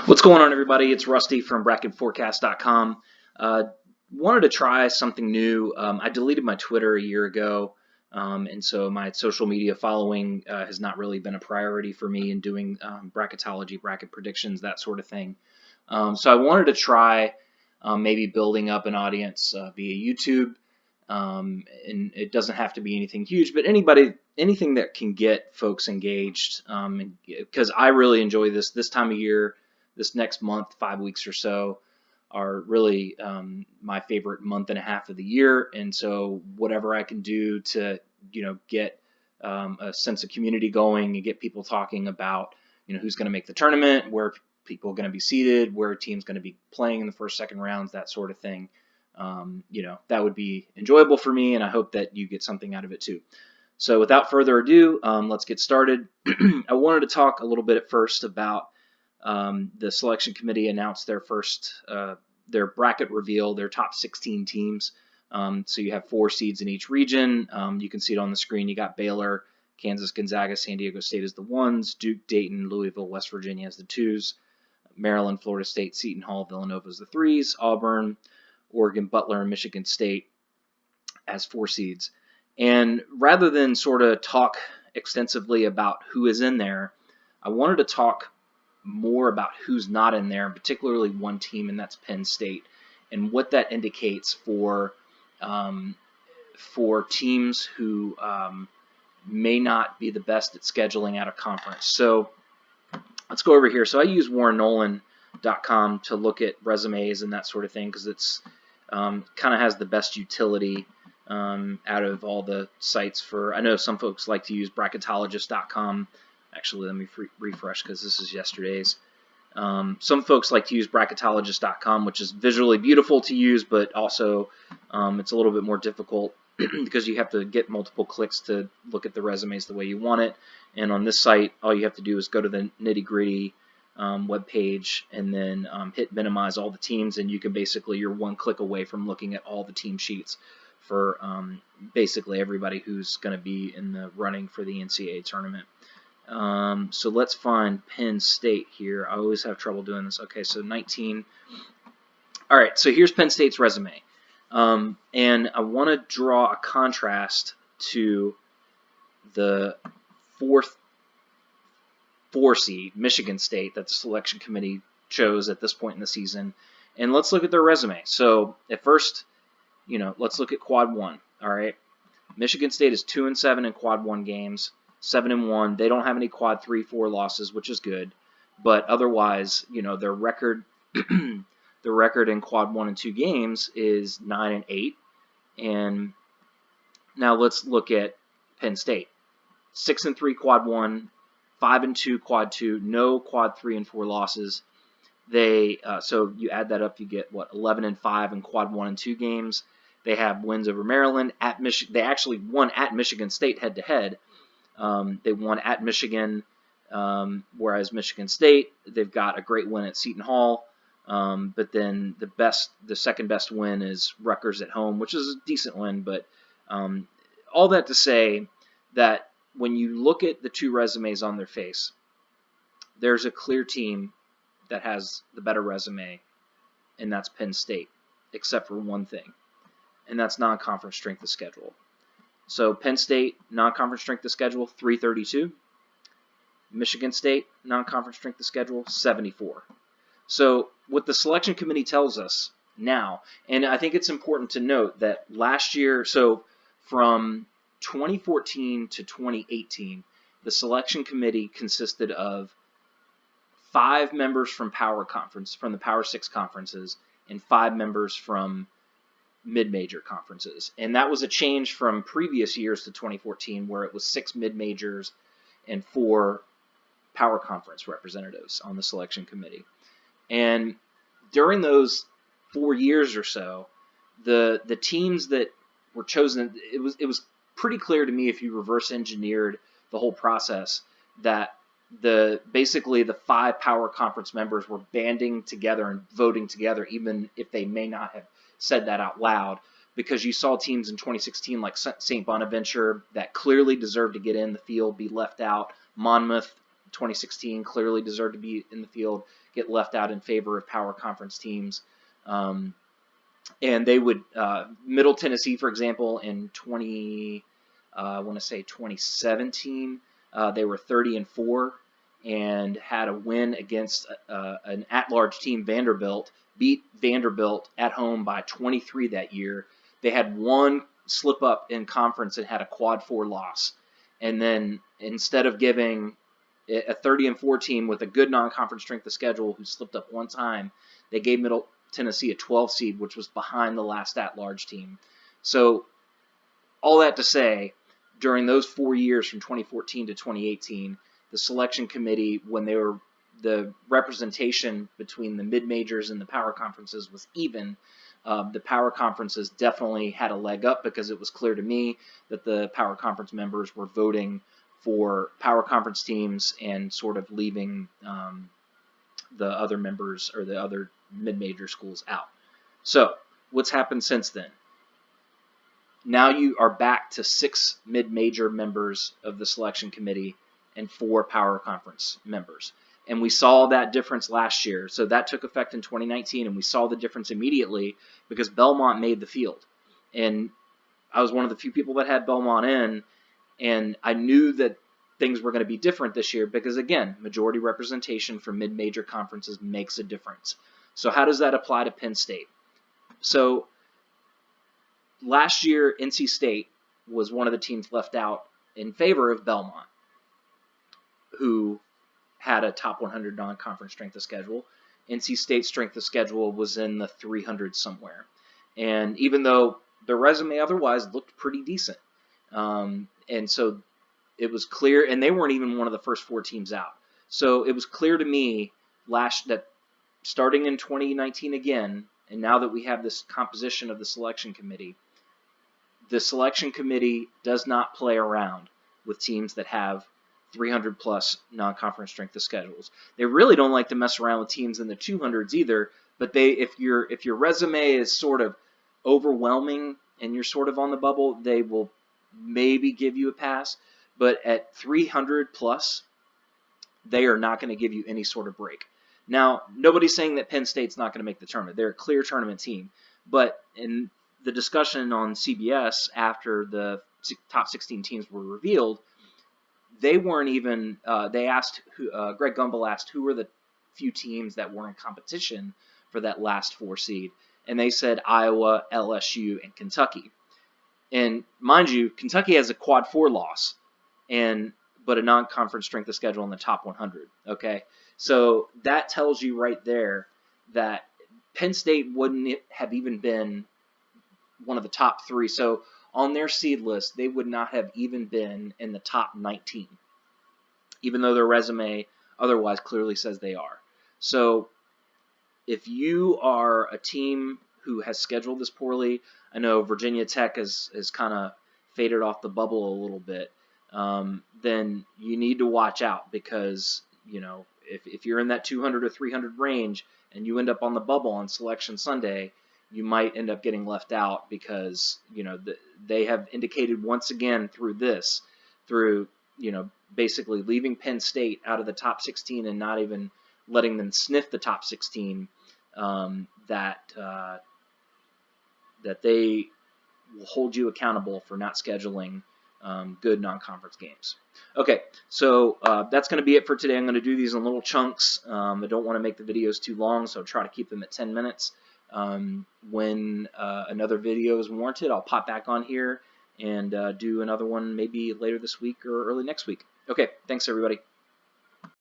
What's going on, everybody? It's Rusty from bracketforecast.com. Wanted to try something new. I deleted my Twitter a year ago, and so my social media following has not really been a priority for me in doing bracketology, bracket predictions, that sort of thing. So I wanted to try maybe building up an audience via YouTube, and it doesn't have to be anything huge, but anything that can get folks engaged, because I really enjoy this time of year. This next month, 5 weeks or so, are really my favorite month and a half of the year. And so whatever I can do to, get a sense of community going and get people talking about, who's going to make the tournament, where people are going to be seated, where a team's going to be playing in the first, second rounds, that sort of thing. That would be enjoyable for me, and I hope that you get something out of it too. So without further ado, let's get started. I wanted to talk a little bit at first about the selection committee announced their bracket reveal, their top 16 teams. So you have 4 seeds in each region. You can see it on the screen. You got Baylor, Kansas, Gonzaga, San Diego State as the 1s, Duke, Dayton, Louisville, West Virginia as the 2s, Maryland, Florida State, Seton Hall, Villanova as the 3s, Auburn, Oregon, Butler, and Michigan State as 4 seeds. And rather than sort of talk extensively about who is in there, I wanted to talk more about who's not in there, and particularly one team, and that's Penn State, and what that indicates for teams who may not be the best at scheduling out of conference. So let's go over here. So I use WarrenNolan.com to look at resumes and that sort of thing because it's kind of has the best utility out of all the sites for. I know some folks like to use Bracketologist.com. Actually, let me refresh because this is yesterday's. Some folks like to use Bracketologist.com, which is visually beautiful to use, but also it's a little bit more difficult because you have to get multiple clicks to look at the resumes the way you want it. And on this site, all you have to do is go to the nitty-gritty web page and then hit minimize all the teams, and you can you're one click away from looking at all the team sheets for basically everybody who's going to be in the running for the NCAA tournament. So let's find Penn State here. I always have trouble doing this. Okay, so 19. All right, so here's Penn State's resume. And I want to draw a contrast to the 4 seed, Michigan State, that the selection committee chose at this point in the season. And let's look at their resume. So at first, let's look at quad 1. All right, Michigan State is 2-7 in quad 1 games. 7-1. They don't have any quad 3-4 losses, which is good. But otherwise, their record in quad 1 and 2 games is 9-8. And now let's look at Penn State. 6-3 quad 1, 5-2 quad 2, no quad 3 and 4 losses. They so you add that up, you get 11-5 in quad 1 and 2 games. They have wins over Maryland at Michigan. They actually won at Michigan State head to head. They won at Michigan, whereas Michigan State, they've got a great win at Seton Hall. But then the second best win is Rutgers at home, which is a decent win. But all that to say that when you look at the 2 resumes on their face, there's a clear team that has the better resume, and that's Penn State, except for one thing, and that's non-conference strength of schedule. So Penn State, non-conference strength of schedule, 332. Michigan State, non-conference strength of schedule, 74. So what the selection committee tells us now, and I think it's important to note that last year, so from 2014 to 2018, the selection committee consisted of 5 members from the Power 6 conferences, and 5 members from mid-major conferences. And that was a change from previous years to 2014, where it was 6 mid-majors and 4 power conference representatives on the selection committee. And during those 4 years or so, the teams that were chosen, it was pretty clear to me, if you reverse engineered the whole process, that basically the 5 power conference members were banding together and voting together, even if they may not have said that out loud, because you saw teams in 2016 like St. Bonaventure that clearly deserved to get in the field be left out. Monmouth 2016 clearly deserved to be in the field, get left out in favor of power conference teams. And they would, Middle Tennessee, for example, in I want to say 2017, they were 30-4 and had a win against an at-large team, Vanderbilt, beat Vanderbilt at home by 23 that year. They had one slip up in conference and had a quad 4 loss. And then instead of giving a 30-4 team with a good non-conference strength of schedule who slipped up one time, they gave Middle Tennessee a 12 seed, which was behind the last at-large team. So all that to say, during those 4 years from 2014 to 2018, the selection committee, when they were the representation between the mid-majors and the power conferences was even, the power conferences definitely had a leg up because it was clear to me that the power conference members were voting for power conference teams and sort of leaving the other members or the other mid-major schools out. So what's happened since then? Now you are back to 6 mid-major members of the selection committee and 4 power conference members. And we saw that difference last year. So that took effect in 2019, and we saw the difference immediately because Belmont made the field. And I was one of the few people that had Belmont in, and I knew that things were going to be different this year because, again, majority representation for mid-major conferences makes a difference. So how does that apply to Penn State? So last year, NC State was one of the teams left out in favor of Belmont, who had a top 100 non-conference strength of schedule. NC State's strength of schedule was in the 300s somewhere. And even though their resume otherwise looked pretty decent. And so it was clear, and they weren't even one of the first 4 teams out. So it was clear to me that starting in 2019 again, and now that we have this composition of the selection committee does not play around with teams that have 300 plus non-conference strength of schedules. They really don't like to mess around with teams in the 200s either, but if your resume is sort of overwhelming and you're sort of on the bubble, they will maybe give you a pass, but at 300 plus, they are not going to give you any sort of break. Now, nobody's saying that Penn State's not going to make the tournament. They're a clear tournament team, but in the discussion on CBS after the top 16 teams were revealed, they weren't even, Greg Gumbel asked who were the few teams that were in competition for that last 4 seed. And they said Iowa, LSU, and Kentucky. And mind you, Kentucky has a quad 4 loss, but a non-conference strength of schedule in the top 100. Okay, so that tells you right there that Penn State wouldn't have even been one of the top 3. So on their seed list, they would not have even been in the top 19, even though their resume otherwise clearly says they are. So if you are a team who has scheduled this poorly, I know Virginia Tech has kind of faded off the bubble a little bit, then you need to watch out because, if you're in that 200 or 300 range and you end up on the bubble on Selection Sunday, you might end up getting left out because, they have indicated once again through basically leaving Penn State out of the top 16 and not even letting them sniff the top 16, that they will hold you accountable for not scheduling good non-conference games. Okay, so that's going to be it for today. I'm going to do these in little chunks. I don't want to make the videos too long, so I'll try to keep them at 10 minutes. When another video is warranted, I'll pop back on here and do another one maybe later this week or early next week. Okay, thanks everybody.